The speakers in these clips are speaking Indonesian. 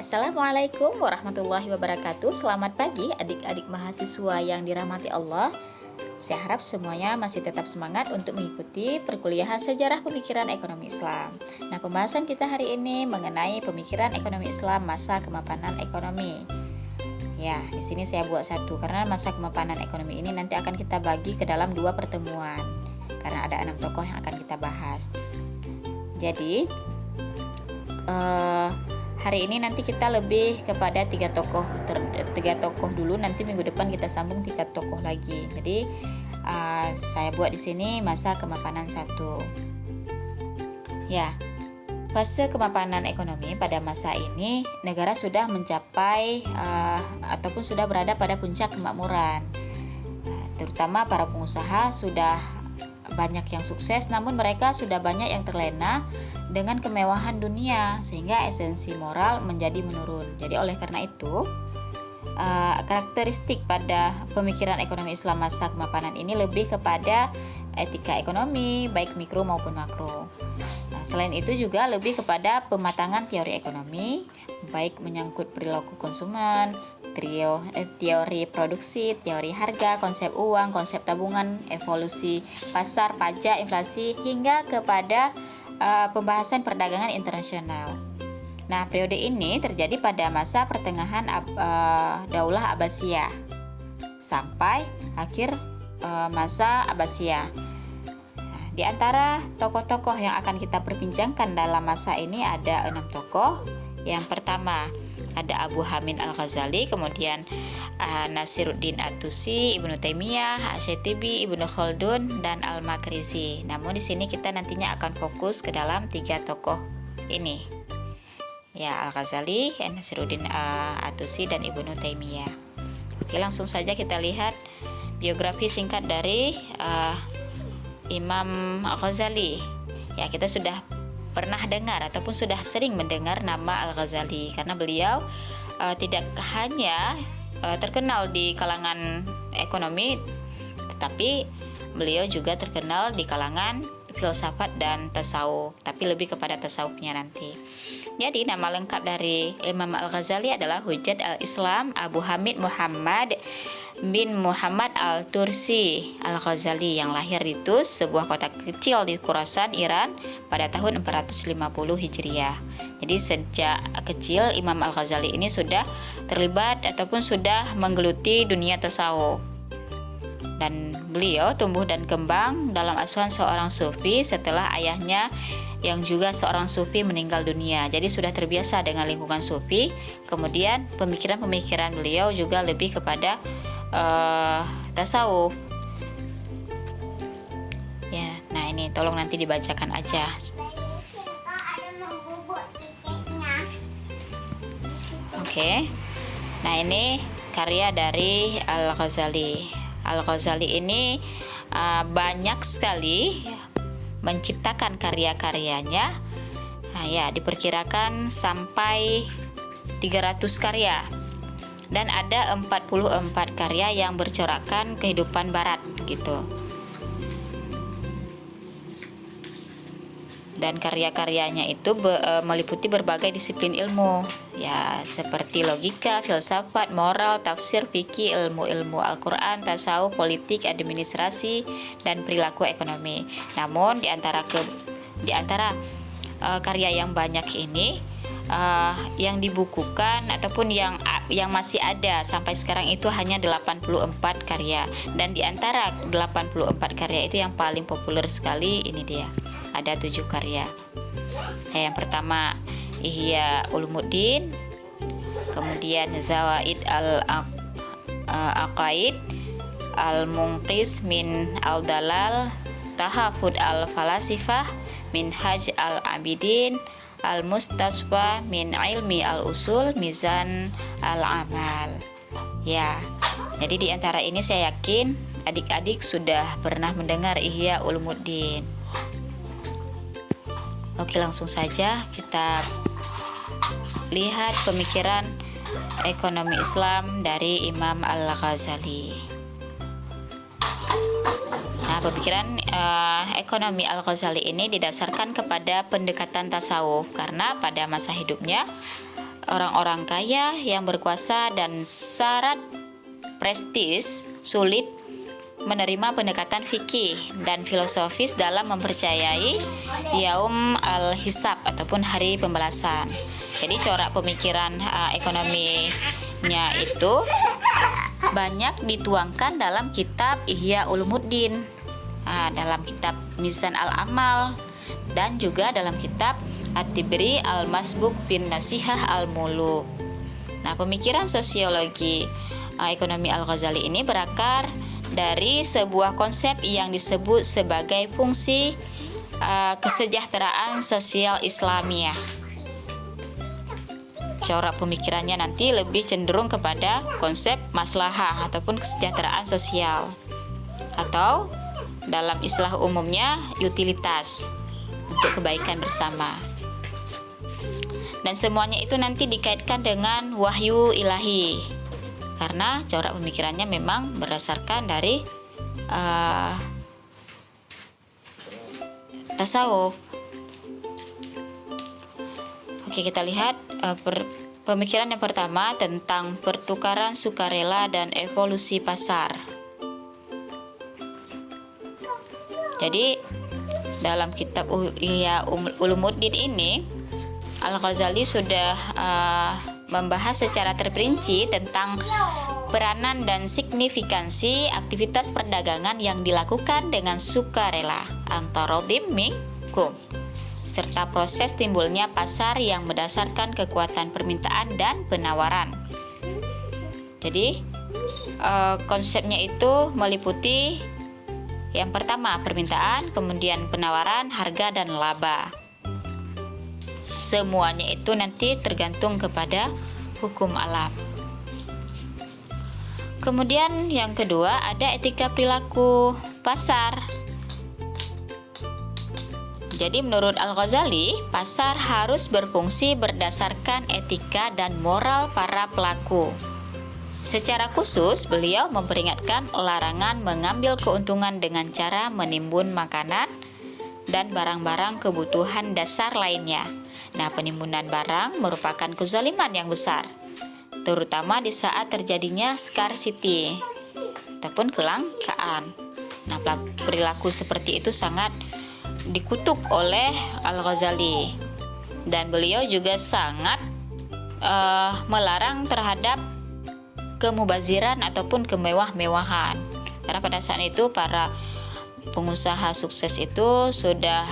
Assalamualaikum warahmatullahi wabarakatuh. Selamat pagi adik-adik mahasiswa yang dirahmati Allah. Saya harap semuanya masih tetap semangat untuk mengikuti perkuliahan sejarah pemikiran ekonomi Islam. Nah, pembahasan kita hari ini mengenai pemikiran ekonomi Islam masa kemapanan ekonomi. Ya, di sini saya buat satu karena masa kemapanan ekonomi ini nanti akan kita bagi ke dalam dua pertemuan karena ada 6 tokoh yang akan kita bahas. Jadi, hari ini nanti kita lebih kepada tiga tokoh dulu. Nanti minggu depan kita sambung 3 tokoh lagi. Jadi saya buat di sini masa kemapanan 1. Ya, fase kemapanan ekonomi pada masa ini negara sudah mencapai ataupun sudah berada pada puncak kemakmuran. Terutama para pengusaha sudah banyak yang sukses, namun mereka sudah banyak yang terlena dengan kemewahan dunia sehingga esensi moral menjadi menurun. Jadi oleh karena itu karakteristik pada pemikiran ekonomi Islam masa kemapanan ini lebih kepada etika ekonomi baik mikro maupun makro. Nah, selain itu juga lebih kepada pematangan teori ekonomi baik menyangkut perilaku konsumen, teori produksi, teori harga, konsep uang, konsep tabungan, evolusi pasar, pajak, inflasi, hingga kepada pembahasan perdagangan internasional. Nah, periode ini terjadi pada masa pertengahan Daulah Abbasiyah sampai akhir masa Abbasiyah. Nah, di antara tokoh-tokoh yang akan kita perbincangkan dalam masa ini ada 6 tokoh. Yang pertama ada Abu Hamid Al-Ghazali, kemudian Nasiruddin At-Tusi, Ibnu Taimiyah, Asy-Syatibi, Ibnu Khaldun, dan Al-Makrizi. Namun di sini kita nantinya akan fokus ke dalam 3 tokoh ini. Ya, Al-Ghazali, Nasiruddin At-Tusi, dan Ibnu Taimiyah. Oke, langsung saja kita lihat biografi singkat dari Imam Al-Ghazali. Ya, kita sudah pernah dengar ataupun sudah sering mendengar nama Al-Ghazali karena beliau tidak hanya terkenal di kalangan ekonomi, tetapi beliau juga terkenal di kalangan filsafat dan tasawuf, tapi lebih kepada tasawufnya nanti. Jadi nama lengkap dari Imam Al-Ghazali adalah Hujjat al-Islam Abu Hamid Muhammad bin Muhammad Al-Tursi Al-Ghazali yang lahir di Tus, sebuah kota kecil di Khurasan, Iran pada tahun 450 Hijriah. Jadi sejak kecil Imam Al-Ghazali ini sudah terlibat ataupun sudah menggeluti dunia tasawuf. Dan beliau tumbuh dan kembang dalam asuhan seorang sufi setelah ayahnya yang juga seorang sufi meninggal dunia. Jadi sudah terbiasa dengan lingkungan sufi. Kemudian pemikiran-pemikiran beliau juga lebih kepada tasawuf. Ya, nah ini tolong nanti dibacakan aja. Oke. Nah, ini karya dari Al-Ghazali. Al-Ghazali ini banyak sekali menciptakan karya-karyanya. Nah, ya, diperkirakan sampai 300 karya. Dan ada 44 karya yang bercorakkan kehidupan barat gitu. Dan karya-karyanya itu meliputi berbagai disiplin ilmu, ya seperti logika, filsafat, moral, tafsir, fikih, ilmu Al-Quran, tasawuf, politik, administrasi, dan perilaku ekonomi. Namun di antara karya yang banyak ini yang dibukukan ataupun yang masih ada sampai sekarang itu hanya 84 karya. Dan di antara 84 karya itu yang paling populer sekali ini dia. Ada 7 karya. Yang pertama Ihya Ulumuddin, kemudian Zawaid Al-Aqaid, Al-Munqis min Al-Dalal, Tahafud Al-Falasifah, Minhaj Al-Abidin, Al-Mustasfa min Ilmi Al-Usul, Mizan Al-Amal. Ya, jadi di antara ini saya yakin adik-adik sudah pernah mendengar Ihya Ulumuddin. Oke, langsung saja kita lihat pemikiran ekonomi Islam dari Imam Al-Ghazali. Nah, pemikiran ekonomi Al-Ghazali ini didasarkan kepada pendekatan tasawuf karena pada masa hidupnya orang-orang kaya yang berkuasa dan syarat prestis sulit menerima pendekatan fikih dan filosofis dalam mempercayai yaum al-hisab ataupun hari pembalasan. Jadi corak pemikiran ekonominya itu banyak dituangkan dalam kitab Ihya Ulumuddin, dalam kitab Mizan al-Amal, dan juga dalam kitab At-Tibri al-Masbuk bin Nasihah al-Muluk. Nah, pemikiran sosiologi ekonomi Al-Ghazali ini berakar dari sebuah konsep yang disebut sebagai fungsi kesejahteraan sosial Islamiyah. Corak pemikirannya nanti lebih cenderung kepada konsep maslahah ataupun kesejahteraan sosial, atau dalam istilah umumnya utilitas untuk kebaikan bersama. Dan semuanya itu nanti dikaitkan dengan wahyu ilahi, karena corak pemikirannya memang berdasarkan dari tasawuf. Oke, kita lihat pemikiran yang pertama tentang pertukaran sukarela dan evolusi pasar. Jadi dalam kitab Ihya Ulumuddin ini Al-Ghazali sudah membahas secara terperinci tentang peranan dan signifikansi aktivitas perdagangan yang dilakukan dengan sukarela antara minkum, serta proses timbulnya pasar yang berdasarkan kekuatan permintaan dan penawaran. Jadi konsepnya itu meliputi yang pertama permintaan, kemudian penawaran, harga, dan laba. Semuanya itu nanti tergantung kepada hukum alam. Kemudian yang kedua ada etika perilaku pasar. Jadi menurut Al-Ghazali, pasar harus berfungsi berdasarkan etika dan moral para pelaku. Secara khusus, beliau memperingatkan larangan mengambil keuntungan dengan cara menimbun makanan dan barang-barang kebutuhan dasar lainnya. Nah, penimbunan barang merupakan kezaliman yang besar, terutama di saat terjadinya scarcity ataupun kelangkaan. Nah, perilaku seperti itu sangat dikutuk oleh Al-Ghazali, dan beliau juga sangat melarang terhadap kemubaziran ataupun kemewah-mewahan, karena pada saat itu para pengusaha sukses itu sudah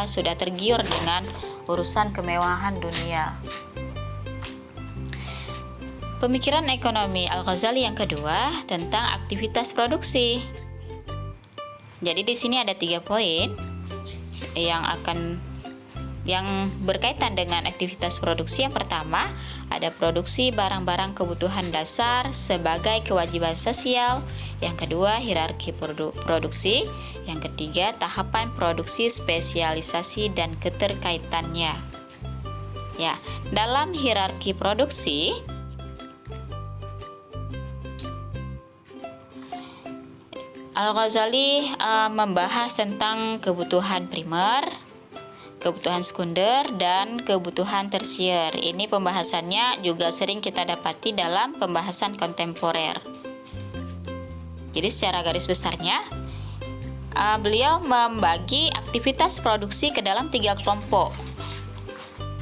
sudah tergiur dengan urusan kemewahan dunia. Pemikiran ekonomi Al-Ghazali yang kedua tentang aktivitas produksi. Jadi di sini ada 3 poin yang berkaitan dengan aktivitas produksi. Yang pertama, ada produksi barang-barang kebutuhan dasar sebagai kewajiban sosial. Yang kedua, hierarki produksi. Yang ketiga, tahapan produksi, spesialisasi, dan keterkaitannya. Ya, dalam hierarki produksi, Al-Ghazali membahas tentang kebutuhan primer, kebutuhan sekunder, dan kebutuhan tersier. Ini pembahasannya juga sering kita dapati dalam pembahasan kontemporer. Jadi secara garis besarnya, beliau membagi aktivitas produksi ke dalam 3 kelompok.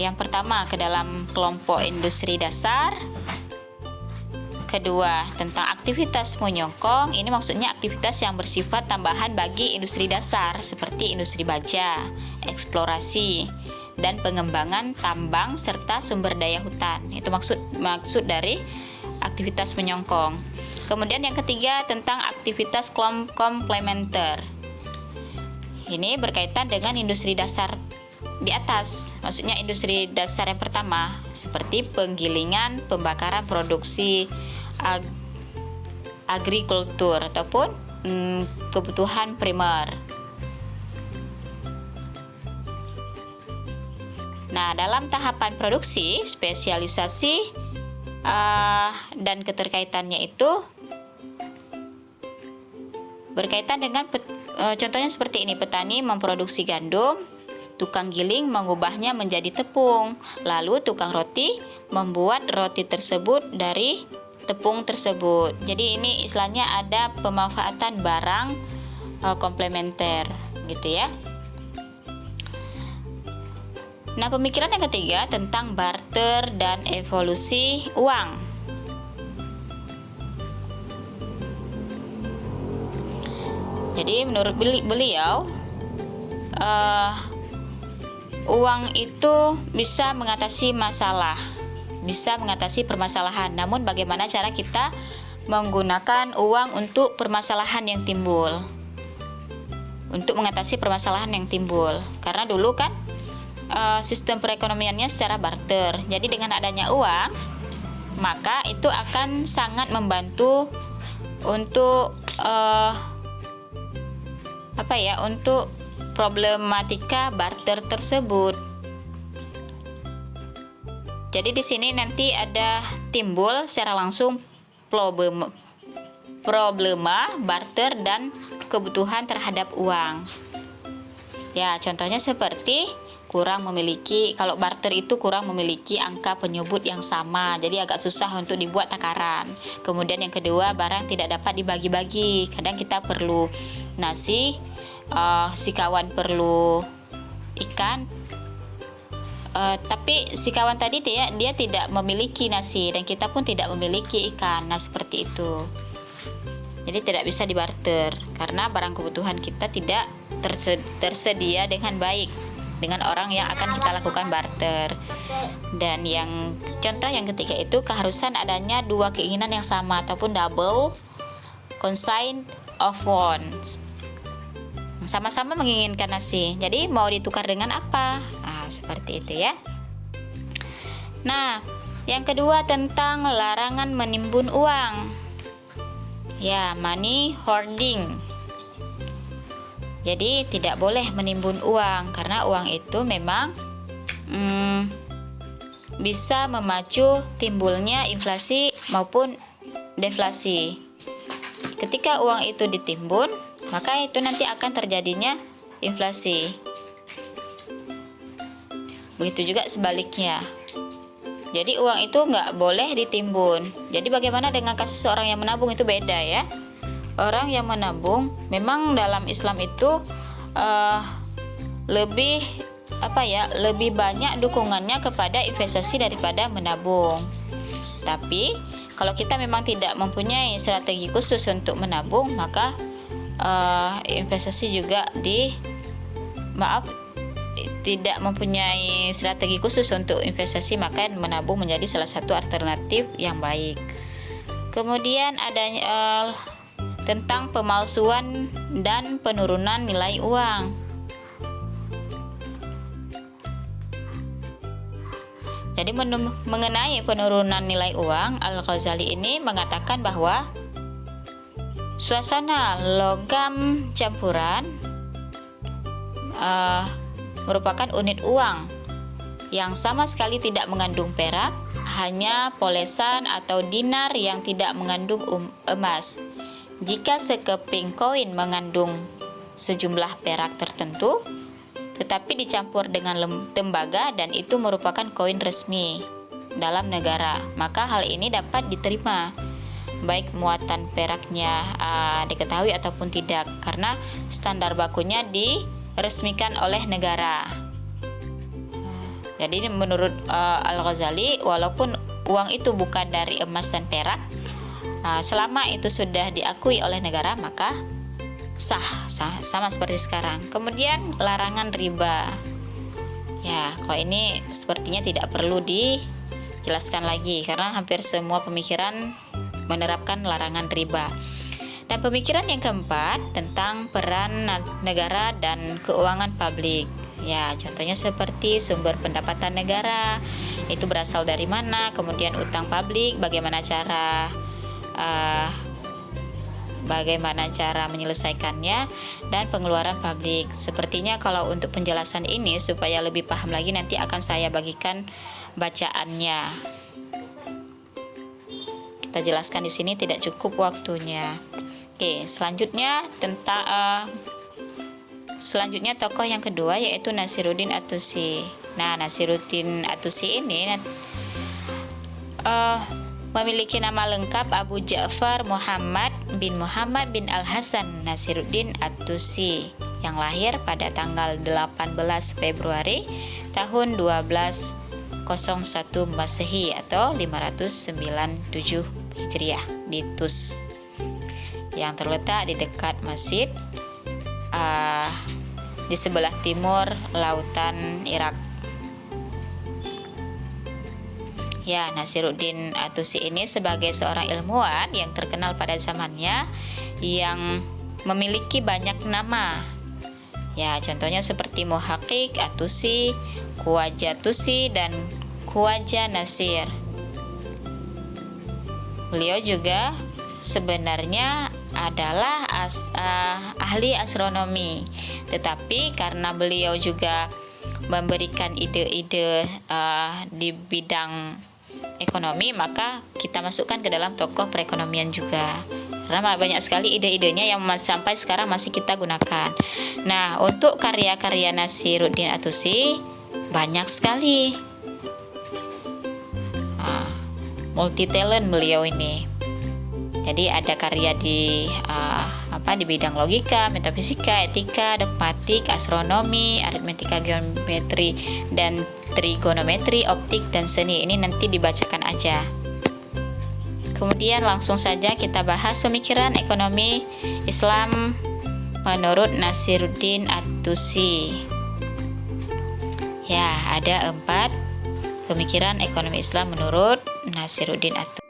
Yang pertama ke dalam kelompok industri dasar. Kedua, tentang aktivitas menyokong. Ini maksudnya aktivitas yang bersifat tambahan bagi industri dasar seperti industri baja, eksplorasi, dan pengembangan tambang serta sumber daya hutan. Itu maksud dari aktivitas menyokong. Kemudian yang ketiga tentang aktivitas komplementer. Ini berkaitan dengan industri dasar di atas. Maksudnya industri dasar yang pertama seperti penggilingan, pembakaran, produksi agrikultur ataupun kebutuhan primer. Nah, dalam tahapan produksi, spesialisasi dan keterkaitannya itu berkaitan dengan contohnya seperti ini: petani memproduksi gandum, tukang giling mengubahnya menjadi tepung. Lalu tukang roti membuat roti tersebut dari tepung tersebut. Jadi ini istilahnya ada pemanfaatan barang komplementer gitu ya. Nah, pemikiran yang ketiga tentang barter dan evolusi uang. Jadi menurut beliau uang itu bisa mengatasi masalah, bisa mengatasi permasalahan. Namun bagaimana cara kita menggunakan uang untuk permasalahan yang timbul, untuk mengatasi permasalahan yang timbul. Karena dulu kan sistem perekonomiannya secara barter. Jadi dengan adanya uang, maka itu akan sangat membantu untuk untuk problematika barter tersebut. Jadi di sini nanti ada timbul secara langsung problema barter dan kebutuhan terhadap uang. Ya, contohnya seperti kalau barter itu kurang memiliki angka penyebut yang sama, jadi agak susah untuk dibuat takaran. Kemudian yang kedua, barang tidak dapat dibagi-bagi. Kadang kita perlu nasi, si kawan perlu ikan, tapi si kawan tadi dia tidak memiliki nasi dan kita pun tidak memiliki ikan. Nah, seperti itu. Jadi tidak bisa dibarter karena barang kebutuhan kita tidak tersedia dengan baik dengan orang yang akan kita lakukan barter. Dan yang contoh yang ketiga itu keharusan adanya dua keinginan yang sama ataupun double consign of wants. Sama-sama menginginkan nasi. Jadi mau ditukar dengan apa? Nah, seperti itu ya. Nah, yang kedua tentang larangan menimbun uang. Ya, money hoarding. Jadi tidak boleh menimbun uang karena uang itu memang bisa memacu timbulnya inflasi maupun deflasi. Ketika uang itu ditimbun, maka itu nanti akan terjadinya inflasi. Begitu juga sebaliknya. Jadi uang itu nggak boleh ditimbun. Jadi bagaimana dengan kasus orang yang menabung, itu beda ya. Orang yang menabung memang dalam Islam itu lebih banyak dukungannya kepada investasi daripada menabung. Tapi kalau kita memang tidak mempunyai strategi khusus untuk menabung, maka investasi juga tidak mempunyai strategi khusus untuk investasi, maka menabung menjadi salah satu alternatif yang baik. Kemudian adanya tentang pemalsuan dan penurunan nilai uang. Jadi mengenai penurunan nilai uang, Al-Ghazali ini mengatakan bahwa suasana logam campuran merupakan unit uang yang sama sekali tidak mengandung perak, hanya polesan atau dinar yang tidak mengandung emas. Jika sekeping koin mengandung sejumlah perak tertentu, tetapi dicampur dengan tembaga dan itu merupakan koin resmi dalam negara, maka hal ini dapat diterima, baik muatan peraknya diketahui ataupun tidak, karena standar bakunya diresmikan oleh negara. Jadi menurut Al-Ghazali, walaupun uang itu bukan dari emas dan perak, selama itu sudah diakui oleh negara, maka sah sama seperti sekarang. Kemudian larangan riba. Ya, kalau ini sepertinya tidak perlu dijelaskan lagi karena hampir semua pemikiran menerapkan larangan riba. Dan pemikiran yang keempat tentang peran negara dan keuangan publik. Ya, contohnya seperti sumber pendapatan negara, itu berasal dari mana, kemudian utang publik, bagaimana cara menyelesaikannya, dan pengeluaran publik. Sepertinya kalau untuk penjelasan ini supaya lebih paham lagi nanti akan saya bagikan bacaannya. Kita jelaskan di sini tidak cukup waktunya. Oke, selanjutnya tentang Selanjutnya tokoh yang kedua yaitu Nasiruddin At-Tusi. Nah, Nasiruddin At-Tusi ini memiliki nama lengkap Abu Ja'far Muhammad bin Al-Hasan Nasiruddin At-Tusi yang lahir pada tanggal 18 Februari tahun 1201 Masehi atau 597 Hijriah di Tus yang terletak di dekat masjid di sebelah timur lautan Irak. Ya, Nasiruddin At-Tusi ini sebagai seorang ilmuwan yang terkenal pada zamannya yang memiliki banyak nama. Ya, contohnya seperti Muhaqqiq At-Tusi, Khawaja Tusi, dan Khawaja Nasir. Beliau juga sebenarnya adalah ahli astronomi, tetapi karena beliau juga memberikan ide-ide di bidang ekonomi, maka kita masukkan ke dalam tokoh perekonomian juga. Karena banyak sekali ide-idenya yang sampai sekarang masih kita gunakan. Nah, untuk karya-karya Nasiruddin At-Tusi banyak sekali. Multi talent beliau ini. Jadi ada karya di bidang logika, metafisika, etika, dogmatik, astronomi, aritmetika, geometri, dan trigonometri, optik, dan seni. Ini nanti dibacakan aja. Kemudian langsung saja kita bahas pemikiran ekonomi Islam menurut Nasiruddin At-Tusi. Ya, ada 4 pemikiran ekonomi Islam menurut Nasiruddin At-Tusi.